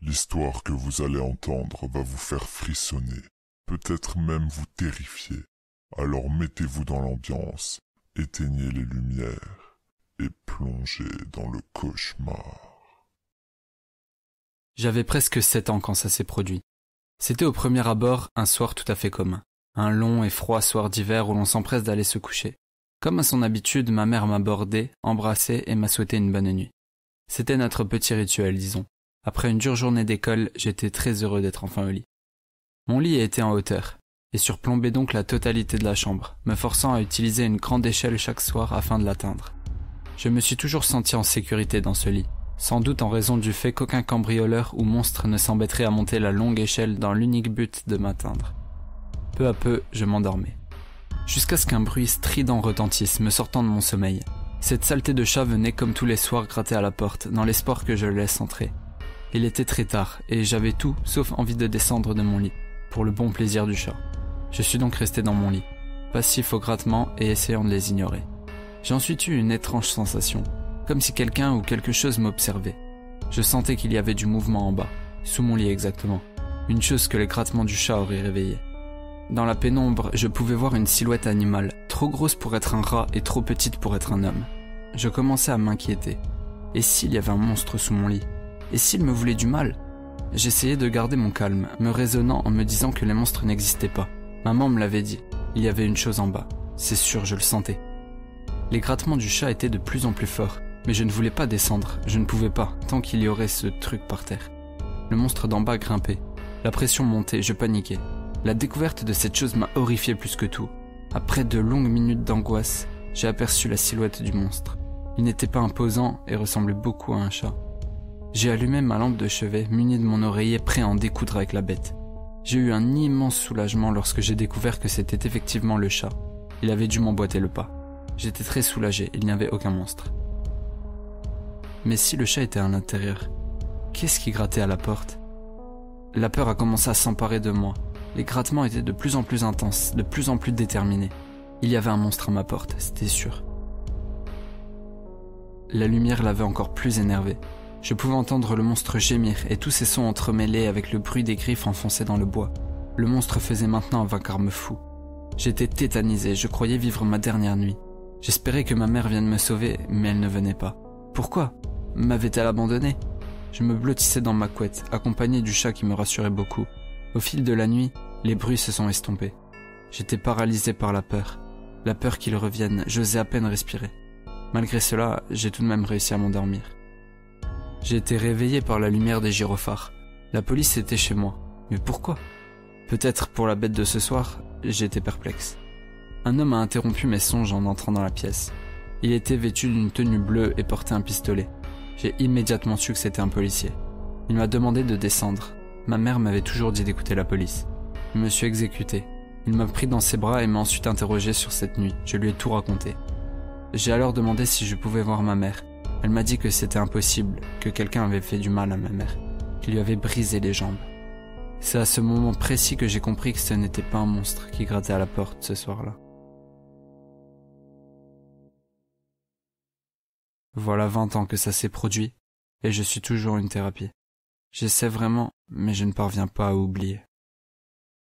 L'histoire que vous allez entendre va vous faire frissonner, peut-être même vous terrifier. Alors mettez-vous dans l'ambiance, éteignez les lumières et plongez dans le cauchemar. J'avais presque 7 ans quand ça s'est produit. C'était au premier abord un soir tout à fait commun. Un long et froid soir d'hiver où l'on s'empresse d'aller se coucher. Comme à son habitude, ma mère m'a bordé, embrassé et m'a souhaité une bonne nuit. C'était notre petit rituel, disons. Après une dure journée d'école, j'étais très heureux d'être enfin au lit. Mon lit était en hauteur, et surplombait donc la totalité de la chambre, me forçant à utiliser une grande échelle chaque soir afin de l'atteindre. Je me suis toujours senti en sécurité dans ce lit, sans doute en raison du fait qu'aucun cambrioleur ou monstre ne s'embêterait à monter la longue échelle dans l'unique but de m'atteindre. Peu à peu, je m'endormais. Jusqu'à ce qu'un bruit strident retentisse, me sortant de mon sommeil. Cette saleté de chat venait comme tous les soirs gratter à la porte, dans l'espoir que je le laisse entrer. Il était très tard, et j'avais tout sauf envie de descendre de mon lit, pour le bon plaisir du chat. Je suis donc resté dans mon lit, passif au grattement et essayant de les ignorer. J'ai ensuite eu une étrange sensation, comme si quelqu'un ou quelque chose m'observait. Je sentais qu'il y avait du mouvement en bas, sous mon lit exactement, une chose que les grattements du chat auraient réveillée. Dans la pénombre, je pouvais voir une silhouette animale, trop grosse pour être un rat et trop petite pour être un homme. Je commençais à m'inquiéter. Et s'il y avait un monstre sous mon lit? Et s'il me voulait du mal? J'essayais de garder mon calme, me raisonnant en me disant que les monstres n'existaient pas. Maman me l'avait dit, il y avait une chose en bas. C'est sûr, je le sentais. Les grattements du chat étaient de plus en plus forts, mais je ne voulais pas descendre, je ne pouvais pas, tant qu'il y aurait ce truc par terre. Le monstre d'en bas grimpait. La pression montait, je paniquais. La découverte de cette chose m'a horrifié plus que tout. Après de longues minutes d'angoisse, j'ai aperçu la silhouette du monstre. Il n'était pas imposant et ressemblait beaucoup à un chat. J'ai allumé ma lampe de chevet, muni de mon oreiller, prêt à en découdre avec la bête. J'ai eu un immense soulagement lorsque j'ai découvert que c'était effectivement le chat. Il avait dû m'emboîter le pas. J'étais très soulagé, il n'y avait aucun monstre. Mais si le chat était à l'intérieur, qu'est-ce qui grattait à la porte? La peur a commencé à s'emparer de moi. Les grattements étaient de plus en plus intenses, de plus en plus déterminés. Il y avait un monstre à ma porte, c'était sûr. La lumière l'avait encore plus énervé. Je pouvais entendre le monstre gémir et tous ces sons entremêlés avec le bruit des griffes enfoncées dans le bois. Le monstre faisait maintenant un vacarme fou. J'étais tétanisé, je croyais vivre ma dernière nuit. J'espérais que ma mère vienne me sauver, mais elle ne venait pas. Pourquoi? M'avait-elle abandonné? Je me blottissais dans ma couette, accompagné du chat qui me rassurait beaucoup. Au fil de la nuit, les bruits se sont estompés. J'étais paralysé par la peur. La peur qu'il revienne, j'osais à peine respirer. Malgré cela, j'ai tout de même réussi à m'endormir. J'ai été réveillé par la lumière des gyrophares. La police était chez moi. Mais pourquoi? Peut-être pour la bête de ce soir, j'étais perplexe. Un homme a interrompu mes songes en entrant dans la pièce. Il était vêtu d'une tenue bleue et portait un pistolet. J'ai immédiatement su que c'était un policier. Il m'a demandé de descendre. Ma mère m'avait toujours dit d'écouter la police. Je me suis exécuté. Il m'a pris dans ses bras et m'a ensuite interrogé sur cette nuit. Je lui ai tout raconté. J'ai alors demandé si je pouvais voir ma mère. Elle m'a dit que c'était impossible, que quelqu'un avait fait du mal à ma mère, qu'il lui avait brisé les jambes. C'est à ce moment précis que j'ai compris que ce n'était pas un monstre qui grattait à la porte ce soir-là. Voilà 20 ans que ça s'est produit, et je suis toujours en thérapie. J'essaie vraiment, mais je ne parviens pas à oublier.